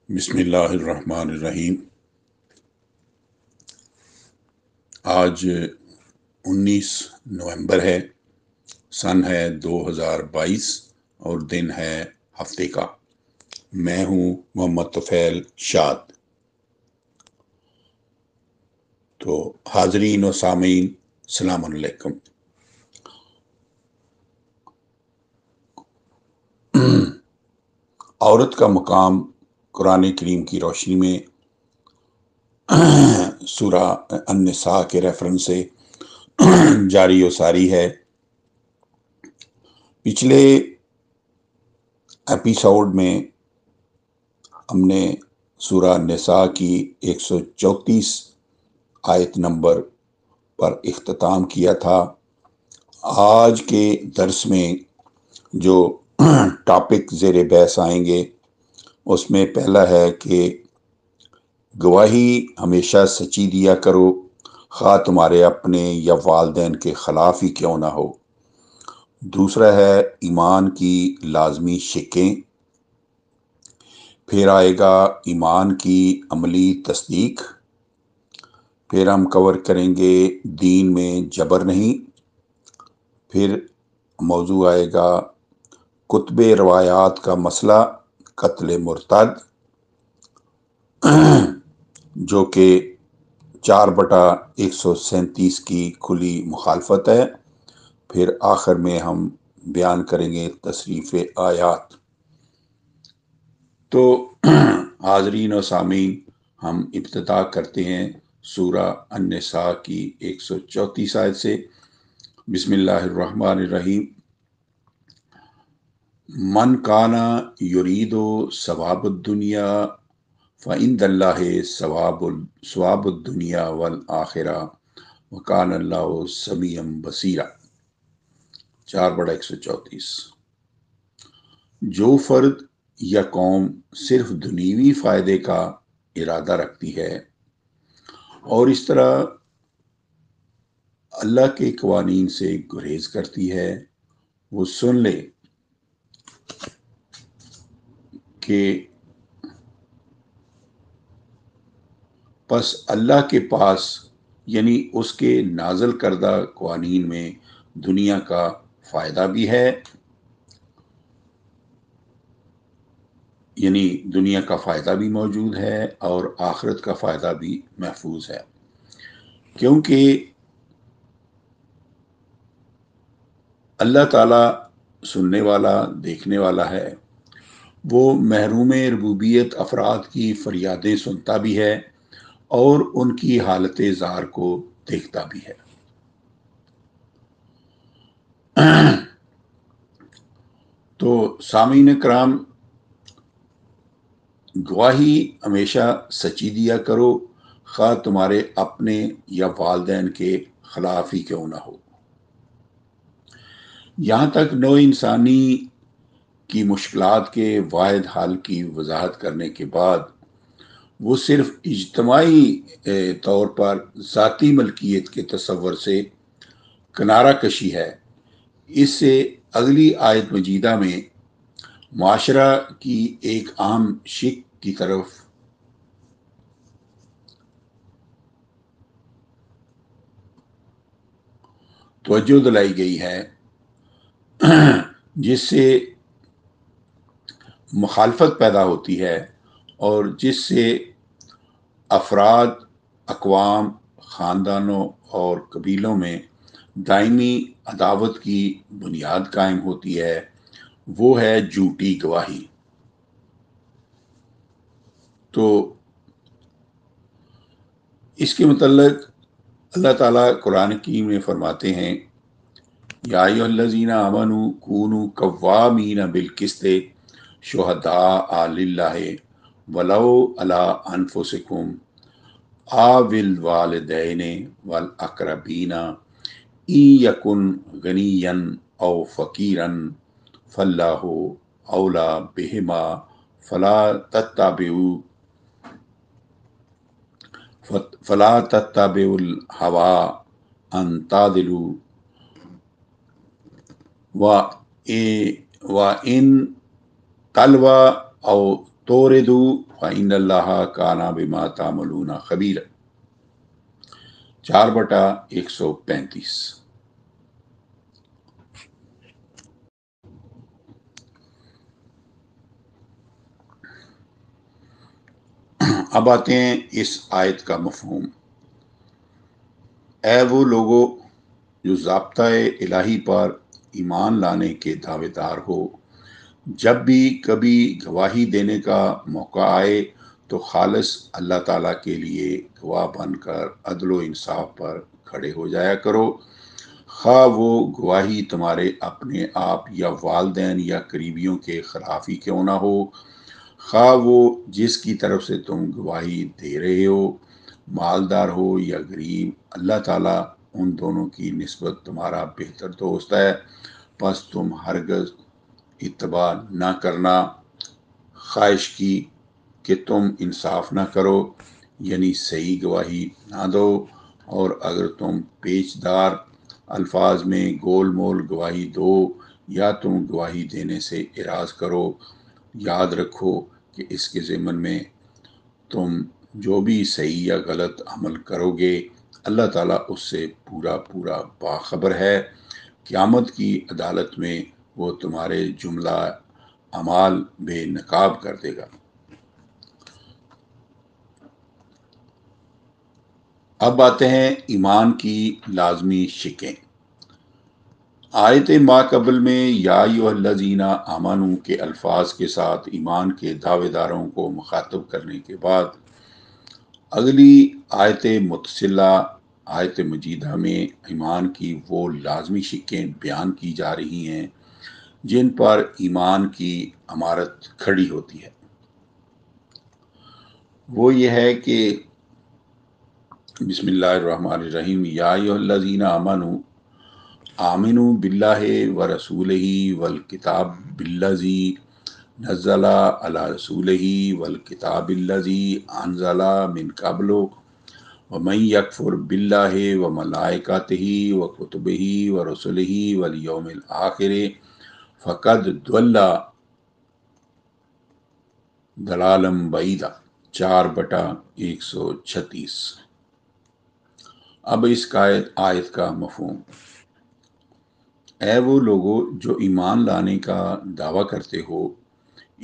بسم اللہ الرحمن الرحیم۔ آج 19 نومبر ہے، سن ہے 2022 اور دن ہے ہفتے کا۔ میں ہوں محمد طفیل شاد۔ تو حاضرین و سامعین السلام علیکم۔ عورت کا مقام قرآن کریم کی روشنی میں سورہ النساء کے ریفرنس سے جاری و ساری ہے۔ پچھلے ایپیسوڈ میں ہم نے سورہ النساء کی 134 آیت نمبر پر اختتام کیا تھا۔ آج کے درس میں جو ٹاپک زیر بحث آئیں گے اس میں پہلا ہے کہ گواہی ہمیشہ سچی دیا کرو، خواہ تمہارے اپنے یا والدین کے خلاف ہی کیوں نہ ہو۔ دوسرا ہے ایمان کی لازمی شقیں۔ پھر آئے گا ایمان کی عملی تصدیق۔ پھر ہم کور کریں گے دین میں جبر نہیں۔ پھر موضوع آئے گا کتب روایات کا مسئلہ قتل مرتد، جو کہ 4/137 کی کھلی مخافت ہے۔ پھر آخر میں ہم بیان کریں گے تصریف آیات۔ تو حاضرین و سامعین، ہم ابتدا کرتے ہیں سورہ النساء کی 134 آیت سے۔ بسم اللہ الرحمن الرحیم۔ من کانا یرید ثواب الدنیا فعند اللہ ثواب الدنیا والآخرہ وکان اللہ سمیعا بصیرا۔ 4/134۔ جو فرد یا قوم صرف دنیوی فائدے کا ارادہ رکھتی ہے اور اس طرح اللہ کے قوانین سے گریز کرتی ہے، وہ سن لے کہ پس اللہ کے پاس یعنی اس کے نازل کردہ قوانین میں دنیا کا فائدہ بھی ہے، یعنی دنیا کا فائدہ بھی موجود ہے اور آخرت کا فائدہ بھی محفوظ ہے، کیونکہ اللہ تعالیٰ سننے والا دیکھنے والا ہے۔ وہ محروم ربوبیت افراد کی فریادیں سنتا بھی ہے اور ان کی حالت زار کو دیکھتا بھی ہے۔ تو سامعین کرام، گواہی ہمیشہ سچی دیا کرو، خواہ تمہارے اپنے یا والدین کے خلاف ہی کیوں نہ ہو۔ یہاں تک نوع انسانی کی مشکلات کے واحد حل کی وضاحت کرنے کے بعد وہ صرف اجتماعی طور پر ذاتی ملکیت کے تصور سے کنارہ کشی ہے، اس سے اگلی آیت مجیدہ میں معاشرہ کی ایک اہم شق کی طرف توجہ دلائی گئی ہے، جس سے مخالفت پیدا ہوتی ہے اور جس سے افراد، اقوام، خاندانوں اور قبیلوں میں دائمی عداوت کی بنیاد قائم ہوتی ہے، وہ ہے جھوٹی گواہی۔ تو اس کے متعلق اللہ تعالیٰ قرآن کریم میں فرماتے ہیں، یا ایھا الذین آمنوا کونوا قوامین بالقسط شہداء للہ ولو علی انفسکم او الوالدین والاقربین ان یکن غنیا او فقیرا فاللہ اولی بہما فلا تتبعوا الہوی ان تعدلوا وَإِن تلوا او توردو فإن اللہ کان بما تعملون خبیر، 4/135۔ اب آتے ہیں اس آیت کا مفہوم۔ اے وہ لوگو جو ضابطۂ الہی پر ایمان لانے کے دعوے دار ہو، جب بھی کبھی گواہی دینے کا موقع آئے تو خالص اللہ تعالیٰ کے لیے گواہ بن کر عدل و انصاف پر کھڑے ہو جایا کرو، خواہ وہ گواہی تمہارے اپنے آپ یا والدین یا قریبیوں کے خلاف ہی کیوں نہ ہو، خواہ وہ جس کی طرف سے تم گواہی دے رہے ہو مالدار ہو یا غریب، اللہ تعالیٰ ان دونوں کی نسبت تمہارا بہتر دوست ہے، پس تم ہرگز اتباع نہ کرنا خواہش کی کہ تم انصاف نہ کرو، یعنی صحیح گواہی نہ دو، اور اگر تم پیچدار الفاظ میں گول مول گواہی دو یا تم گواہی دینے سے اعراض کرو، یاد رکھو کہ اس کے ضمن میں تم جو بھی صحیح یا غلط عمل کرو گے اللہ تعالیٰ اس سے پورا پورا باخبر ہے، قیامت کی عدالت میں وہ تمہارے جملہ اعمال بے نقاب کر دے گا۔ اب آتے ہیں ایمان کی لازمی شقیں۔ آیت ما قبل میں یا ایھا الذین آمنوا کے الفاظ کے ساتھ ایمان کے دعوے داروں کو مخاطب کرنے کے بعد اگلی آیت متصلہ آیت مجیدہ میں ایمان کی وہ لازمی شقیں بیان کی جا رہی ہیں جن پر ایمان کی عمارت کھڑی ہوتی ہے۔ وہ یہ ہے کہ بسم اللہ الرحمن الرحیم، یا ایھا الذین آمنوا آمنوا باللہ ورسولہ والکتاب الذی نزل علی رسولہ والکتاب الذی انزل من قبل ومن یکفر باللہ وملائکتہ وکتبہ ورسلہ والیوم الآخر فقد ضل ضلالا بعیدا، 4/136۔ اب اس کا آیت کا مفہوم۔ اے وہ لوگو جو ایمان لانے کا دعویٰ کرتے ہو،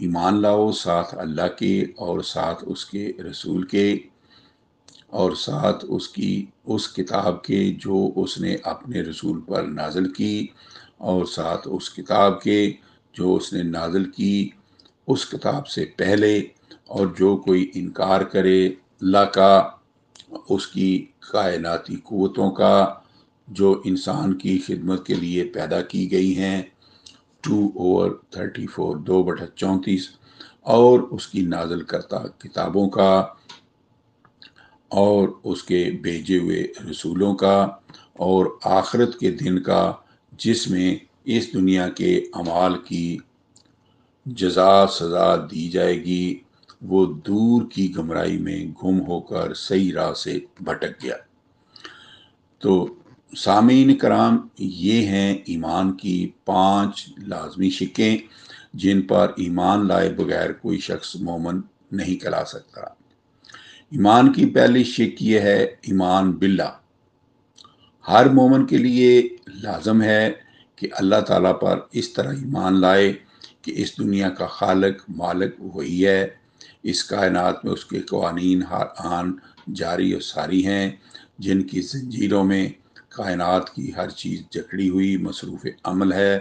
ایمان لاؤ ساتھ اللہ کے اور ساتھ اس کے رسول کے اور ساتھ اس کتاب کے جو اس نے اپنے رسول پر نازل کی، اور ساتھ اس کتاب کے جو اس نے نازل کی اس کتاب سے پہلے، اور جو کوئی انکار کرے اللہ کا، اس کی کائناتی قوتوں کا جو انسان کی خدمت کے لیے پیدا کی گئی ہیں، 2/34 2/34، اور اس کی نازل کرتا کتابوں کا اور اس کے بھیجے ہوئے رسولوں کا، اور آخرت کے دن کا جس میں اس دنیا کے اعمال کی جزا سزا دی جائے گی، وہ دور کی گمراہی میں گم ہو کر صحیح راہ سے بھٹک گیا۔ تو سامعین کرام، یہ ہیں ایمان کی 5 لازمی شقیں جن پر ایمان لائے بغیر کوئی شخص مومن نہیں کہلا سکتا۔ ایمان کی پہلی شق یہ ہے ایمان باللہ۔ ہر مومن کے لیے لازم ہے کہ اللہ تعالیٰ پر اس طرح ایمان لائے کہ اس دنیا کا خالق مالک وہی ہے، اس کائنات میں اس کے قوانین ہر آن جاری و ساری ہیں، جن کی زنجیروں میں کائنات کی ہر چیز جکڑی ہوئی مصروف عمل ہے،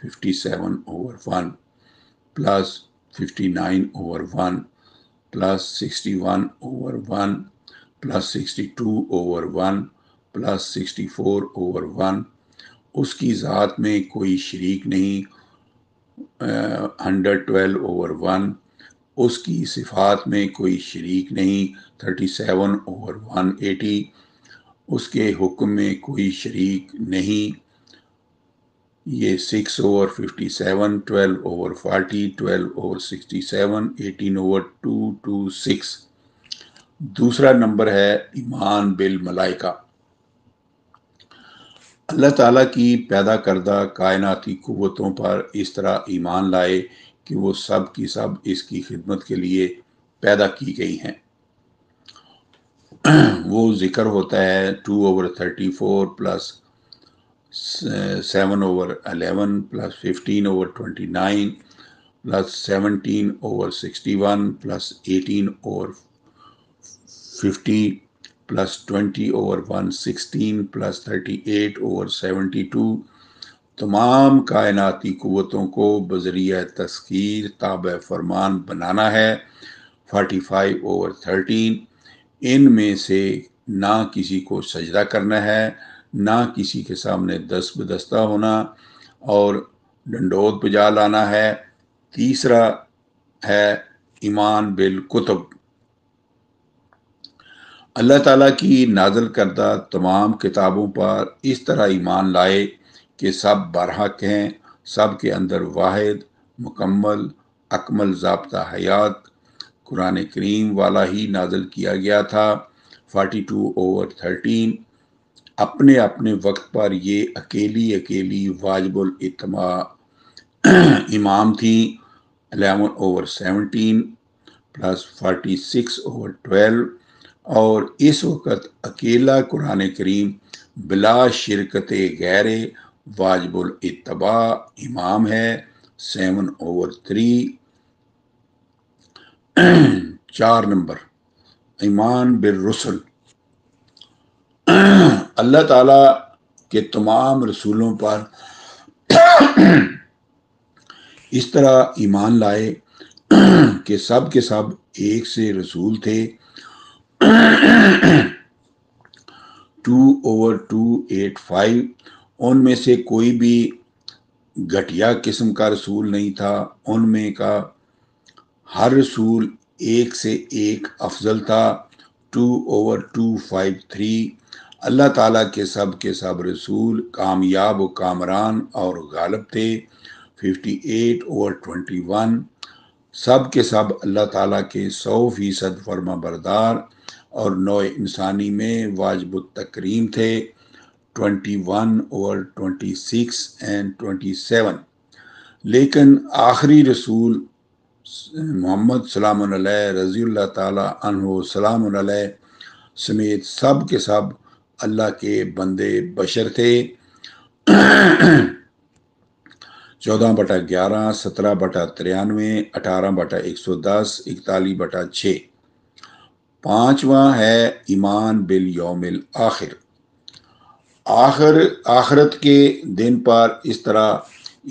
57/1 پلس 59/1 پلس 61/1 پلس 62/1 پلس 64/1۔ اس کی ذات میں کوئی شریک نہیں، 112/1۔ اس کی صفات میں کوئی شریک نہیں، 37/180۔ اس کے حکم میں کوئی شریک نہیں، یہ 6/57، 12/40، 12/67، 18/226۔ دوسرا نمبر ہے ایمان بالملائکہ۔ اللہ تعالیٰ کی پیدا کردہ کائناتی قوتوں پر اس طرح ایمان لائے کہ وہ سب کی سب اس کی خدمت کے لیے پیدا کی گئی ہیں۔ وہ ذکر ہوتا ہے 2/34 plus 7/11 plus 15/29 plus 17/61 plus 18/50 plus 20/116 plus 38/72 تمام کائناتی قوتوں کو بذریعہ تسخیر تابع فرمان بنانا ہے۔ 45/13 ان میں سے نہ کسی کو سجدہ کرنا ہے، نہ کسی کے سامنے دست بدستہ ہونا اور ڈنڈوت بجا لانا ہے۔ تیسرا ہے ایمان بالکتب، اللہ تعالیٰ کی نازل کردہ تمام کتابوں پر اس طرح ایمان لائے کہ سب برحق ہیں، سب کے اندر واحد مکمل اکمل ضابطہ حیات قرآن کریم والا ہی نازل کیا گیا تھا۔ 42/13 اپنے اپنے وقت پر یہ اکیلی واجب الاتباع امام تھی۔ 11/17 پلس 46/12 اور اس وقت اکیلا قرآن کریم بلا شرکت غیر واجب الاتباع امام ہے۔ 7/3 4 نمبر ایمان بالرسل، اللہ تعالیٰ کے تمام رسولوں پر اس طرح ایمان لائے کہ سب کے سب ایک سے رسول تھے۔ 2/285 ان میں سے کوئی بھی گھٹیا قسم کا رسول نہیں تھا، ان میں کا ہر رسول ایک سے ایک افضل تھا۔ 2/253 اللہ تعالیٰ کے سب رسول کامیاب و کامران اور غالب تھے۔ 58/21 سب کے سب اللہ تعالیٰ کے 100% فرما بردار اور نوع انسانی میں واجب التکریم تھے۔ 21/26 and 27 لیکن آخری رسول محمد سلام علیہ رضی اللہ تعالیٰ عنہ سلام علیہ سمیت سب کے سب اللہ کے بندے بشر تھے۔ 14/11 17/93 18/110 41/6 پانچواں ہے ایمان بالیوم الآخر، آخرت کے دن پر اس طرح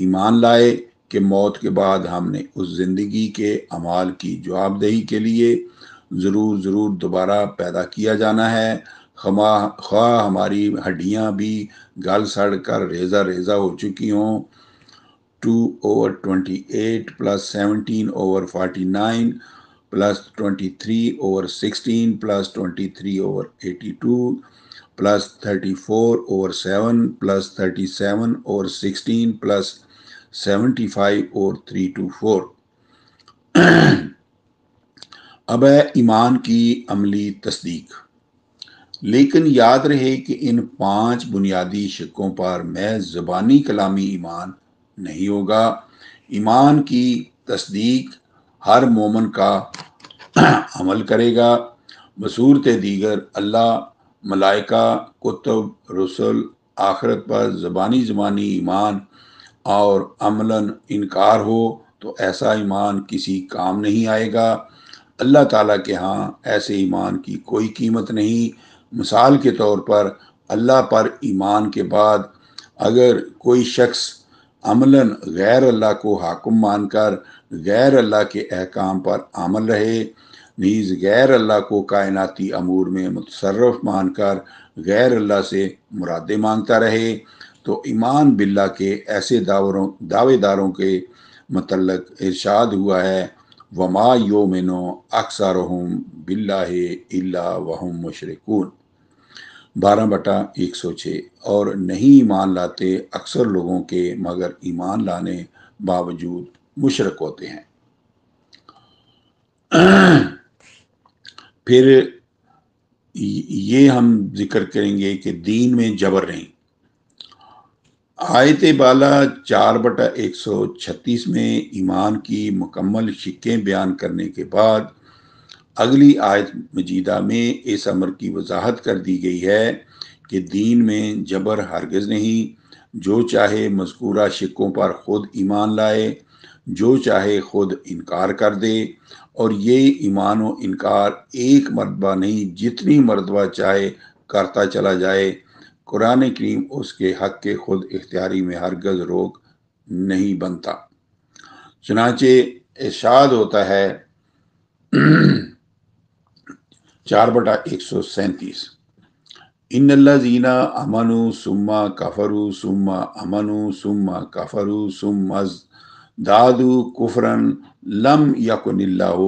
ایمان لائے کہ موت کے بعد ہم نے اس زندگی کے اعمال کی جواب دہی کے لیے ضرور دوبارہ پیدا کیا جانا ہے، خواہ ہماری ہڈیاں بھی گل سڑ کر ریزہ ہو چکی ہوں۔ 2/28 plus 17/49 plus 23/16 plus 23/82 plus 34/7 plus 37/16 plus 75/324 اب ہے ایمان کی عملی تصدیق۔ لیکن یاد رہے کہ ان 5 بنیادی شقوں پر محض زبانی کلامی ایمان نہیں ہوگا۔ ایمان کی تصدیق ہر مومن کا عمل کرے گا۔ بصورت دیگر اللہ، ملائکہ، کتب، رسل، آخرت پر زبانی ایمان اور عملاً انکار ہو تو ایسا ایمان کسی کام نہیں آئے گا۔ اللہ تعالیٰ کے ہاں ایسے ایمان کی کوئی قیمت نہیں۔ مثال کے طور پر اللہ پر ایمان کے بعد اگر کوئی شخص عملاً غیر اللہ کو حاکم مان کر غیر اللہ کے احکام پر عمل رہے، نیز غیر اللہ کو کائناتی امور میں متصرف مان کر غیر اللہ سے مرادیں مانگتا رہے، تو ایمان باللہ کے ایسے دعوے داروں کے متعلق ارشاد ہوا ہے وَمَا يُؤْمِنُ أَكْثَرُهُم بِاللَّهِ إِلَّا وَهُم مُشْرِكُونَ 12/106 اور نہیں ایمان لاتے اکثر لوگوں کے مگر ایمان لانے باوجود مشرک ہوتے ہیں۔ پھر یہ ہم ذکر کریں گے کہ دین میں جبر نہیں۔ آیت بالا 4/136 میں ایمان کی مکمل شقیں بیان کرنے کے بعد اگلی آیت مجیدہ میں اس امر کی وضاحت کر دی گئی ہے کہ دین میں جبر ہرگز نہیں، جو چاہے مذکورہ شقوں پر خود ایمان لائے، جو چاہے خود انکار کر دے، اور یہ ایمان و انکار ایک مرتبہ نہیں جتنی مرتبہ چاہے کرتا چلا جائے، قرآن کریم اس کے حق کے خود اختیاری میں ہرگز روک نہیں بنتا۔ چنانچہ ارشاد ہوتا ہے 4/137، ان الذین آمنوا ثم کفروا ثم آمنوا ثم کفروا ثم ازدادوا کفرا لم یکن اللہ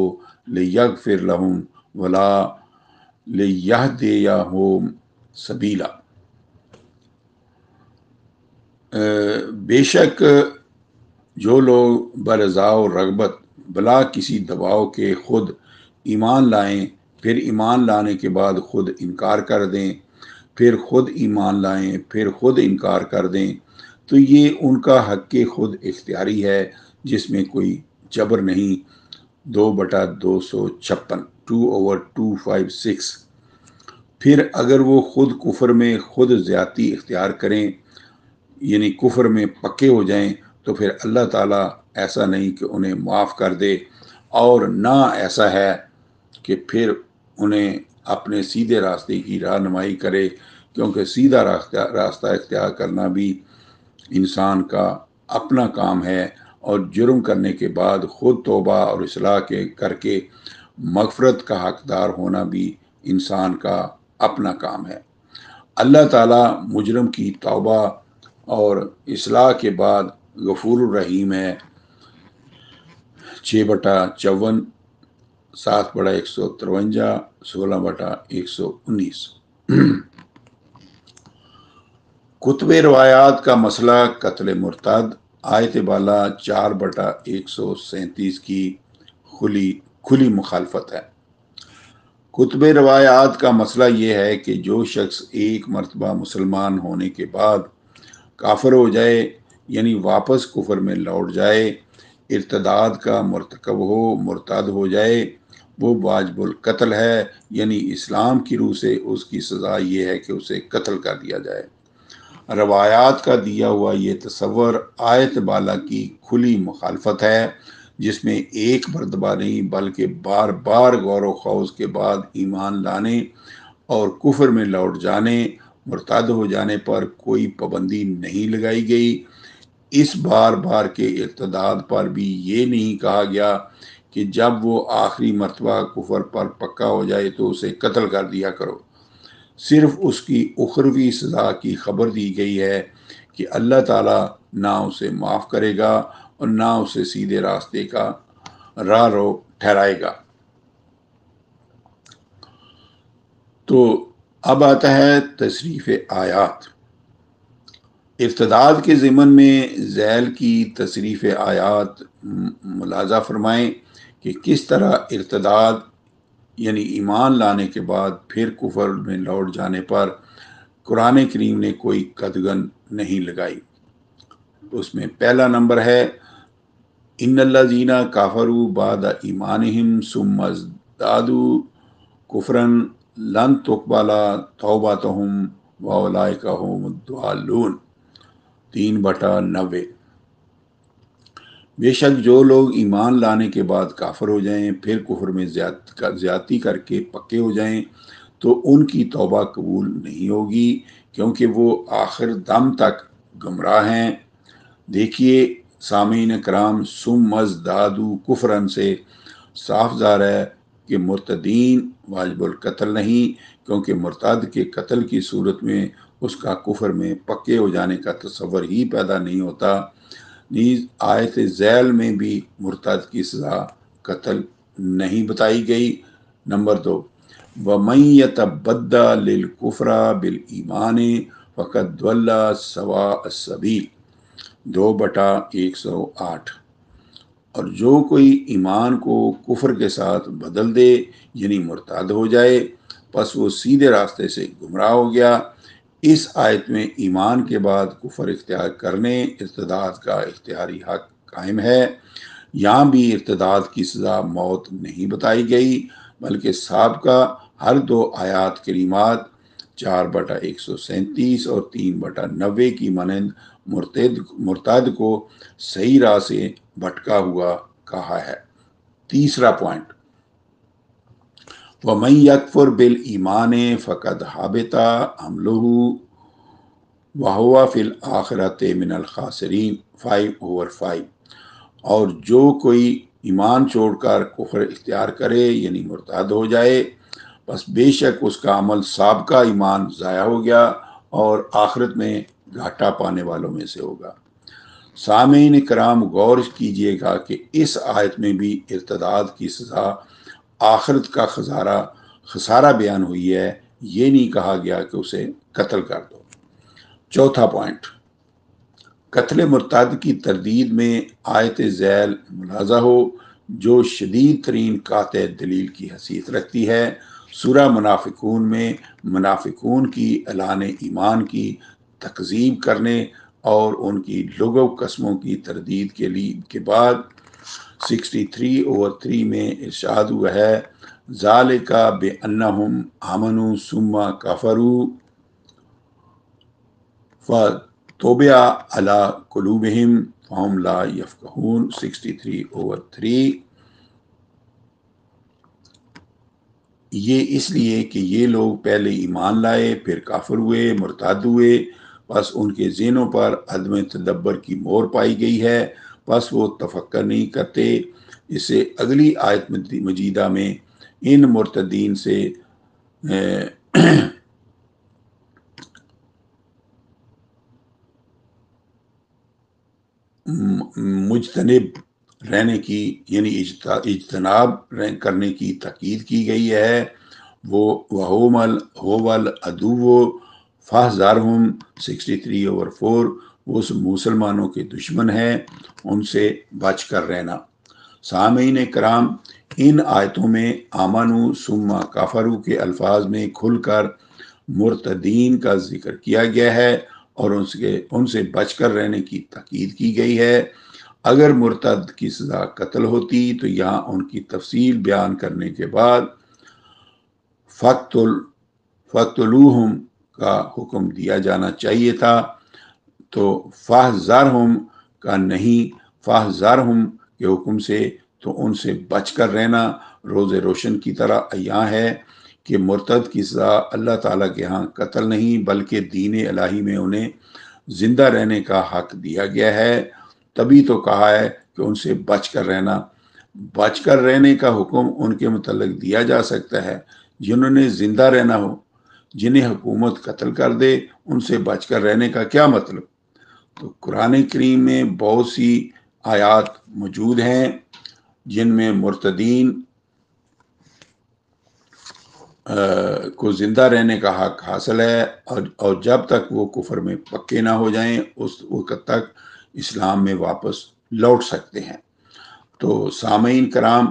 لیغفر لهم ولا لیہدیہم سبیلا۔ بے شک جو لوگ برضا و رغبت بلا کسی دباؤ کے خود ایمان لائیں، پھر ایمان لانے کے بعد خود انکار کر دیں، پھر خود ایمان لائیں، پھر خود انکار کر دیں، تو یہ ان کا حق خود اختیاری ہے جس میں کوئی جبر نہیں۔ 2/256 2/256۔ پھر اگر وہ خود کفر میں خود زیادتی اختیار کریں، یعنی کفر میں پکے ہو جائیں، تو پھر اللہ تعالیٰ ایسا نہیں کہ انہیں معاف کر دے، اور نہ ایسا ہے کہ پھر انہیں اپنے سیدھے راستے کی رہنمائی کرے، کیونکہ سیدھا راستہ اختیار کرنا بھی انسان کا اپنا کام ہے، اور جرم کرنے کے بعد خود توبہ اور اصلاح کر کے مغفرت کا حقدار ہونا بھی انسان کا اپنا کام ہے۔ اللہ تعالیٰ مجرم کی توبہ اور اصلاح کے بعد غفور الرحیم ہے۔ 6/54 7/153 16/119۔ کتب روایات کا مسئلہ قتل مرتد، آیت بالا 4/137 کی کھلی مخالفت ہے۔ کتب روایات کا مسئلہ یہ ہے کہ جو شخص ایک مرتبہ مسلمان ہونے کے بعد کافر ہو جائے، یعنی واپس کفر میں لوٹ جائے، ارتداد کا مرتکب ہو، مرتد ہو جائے، وہ واجب القتل ہے، یعنی اسلام کی روح سے اس کی سزا یہ ہے کہ اسے قتل کر دیا جائے۔ روایات کا دیا ہوا یہ تصور آیت بالا کی کھلی مخالفت ہے، جس میں ایک مرتبہ نہیں بلکہ بار بار غور و خوض کے بعد ایمان لانے اور کفر میں لوٹ جانے، مرتد ہو جانے پر کوئی پابندی نہیں لگائی گئی۔ اس بار بار کے ارتداد پر بھی یہ نہیں کہا گیا کہ جب وہ آخری مرتبہ کفر پر پکا ہو جائے تو اسے قتل کر دیا کرو۔ صرف اس کی اخروی سزا کی خبر دی گئی ہے کہ اللہ تعالیٰ نہ اسے معاف کرے گا اور نہ اسے سیدھے راستے کا راہ رو ٹھہرائے گا۔ تو اب آتا ہے تصریف آیات۔ ارتداد کے ضمن میں ذیل کی تصریف آیات ملاحظہ فرمائیں کہ کس طرح ارتداد یعنی ایمان لانے کے بعد پھر کفر میں لوٹ جانے پر قرآن کریم نے کوئی قدغن نہیں لگائی۔ اس میں پہلا نمبر ہے ان الذین کفروا بعد ایمانہم ثم ازدادوا کفرا لن تقبل توبتہم واولئک ھم الضالون۔ 3/90۔ بے شک جو لوگ ایمان لانے کے بعد کافر ہو جائیں، پھر کفر میں زیادتی کر کے پکے ہو جائیں، تو ان کی توبہ قبول نہیں ہوگی، کیونکہ وہ آخر دم تک گمراہ ہیں۔ دیکھیے سامعین کرام، ثم ازدادوا کفرا سے صاف ظاہر ہے کہ مرتدین واجب القتل نہیں، کیونکہ مرتد کے قتل کی صورت میں اس کا کفر میں پکے ہو جانے کا تصور ہی پیدا نہیں ہوتا۔ نیز آیت ذیل میں بھی مرتد کی سزا قتل نہیں بتائی گئی۔ نمبر 2، وَمَن يَتَبَدَّلِ الْكُفْرَ بِالْإِيمَانِ فَقَدْ ضَلَّ سَوَاءَ السَّبِيلِ۔ 2/108۔ اور جو کوئی ایمان کو کفر کے ساتھ بدل دے، یعنی مرتد ہو جائے، پس وہ سیدھے راستے سے گمراہ ہو گیا۔ اس آیت میں ایمان کے بعد کفر اختیار کرنے ارتداد کا اختیاری حق قائم ہے۔ یہاں بھی ارتداد کی سزا موت نہیں بتائی گئی، بلکہ سابقہ ہر دو آیات کریمات 4/137 اور 3/90 کی مانند مرتد کو صحیح راہ سے بھٹکا ہوا کہا ہے۔ تیسرا پوائنٹ، وَمَن يَكْفُرْ بِالْإِيمَانِ فَقَدْ حَبِطَ عَمَلُهُ وَهُوَ فِي الْآخِرَةِ مِنَ الْخَاسِرِينَ 5/5۔ اور جو کوئی ایمان چھوڑ کر کفر اختیار کرے یعنی مرتد ہو جائے، بس بے شک اس کا عمل سابقہ ایمان ضائع ہو گیا اور آخرت میں گھاٹا پانے والوں میں سے ہوگا۔ سامعین کرام، غور کیجئے گا کہ اس آیت میں بھی ارتداد کی سزا آخرت کا خسارہ بیان ہوئی ہے، یہ نہیں کہا گیا کہ اسے قتل کر دو۔ چوتھا پوائنٹ، قتل مرتد کی تردید میں آیت ذیل ملاحظہ ہو جو شدید ترین قاطع دلیل کی حیثیت رکھتی ہے۔ سورہ منافقون میں منافقون کی اعلان ایمان کی تکذیب کرنے اور ان کی لغو قسموں کی تردید کے بعد 63/3 میں ارشاد ہوا ہے، ذالک بأنہم آمنوا ثم کفروا فطبع علی قلوبہم فہم لا یفقہون 63/3۔ یہ اس لیے کہ یہ لوگ پہلے ایمان لائے، پھر کافر ہوئے، مرتد ہوئے، بس ان کے ذہنوں پر عدم تدبر کی مہر پائی گئی ہے، بس وہ تفکر نہیں کرتے۔ اس سے اگلی آیت مجیدہ میں ان مرتدین سے مجتنب رہنے کی یعنی اجتناب کرنے کی تاکید کی گئی ہے۔ وَهُوَ الْعَدُوُّ فَاحْذَرْهُمْ 63/4، وہ مسلمانوں کے دشمن ہیں، ان سے بچ کر رہنا۔ سامعین کرام، ان آیتوں میں آمنوا ثم کفروا کے الفاظ میں کھل کر مرتدین کا ذکر کیا گیا ہے اور ان سے بچ کر رہنے کی تاکید کی گئی ہے۔ اگر مرتد کی سزا قتل ہوتی تو یہاں ان کی تفصیل بیان کرنے کے بعد فَاقْتُلُوهُمْ کا حکم دیا جانا چاہیے تھا، تو فَاحْذَرْهُمْ کا نہیں، فَاحْذَرْهُمْ کے حکم سے تو ان سے بچ کر رہنا روز روشن کی طرح عیاں ہے کہ مرتد کی سزا اللہ تعالیٰ کے ہاں قتل نہیں بلکہ دین الہی میں انہیں زندہ رہنے کا حق دیا گیا ہے۔ تبھی تو کہا ہے کہ ان سے بچ کر رہنا۔ بچ کر رہنے کا حکم ان کے متعلق دیا جا سکتا ہے جنہوں نے زندہ رہنا ہو، جنہیں حکومت قتل کر دے، ان سے بچ کر رہنے کا کیا مطلب؟ تو قرآن کریم میں بہت سی آیات موجود ہیں جن میں مرتدین کو زندہ رہنے کا حق حاصل ہے اور جب تک وہ کفر میں پکے نہ ہو جائیں اس وقت تک اسلام میں واپس لوٹ سکتے ہیں۔ تو سامعین کرام،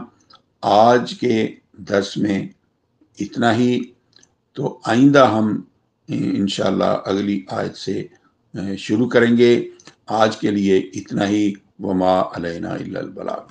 آج کے درس میں اتنا ہی، تو آئندہ ہم انشاءاللہ اگلی آیت سے شروع کریں گے۔ آج کے لیے اتنا ہی، وما علینا الا البلاغ۔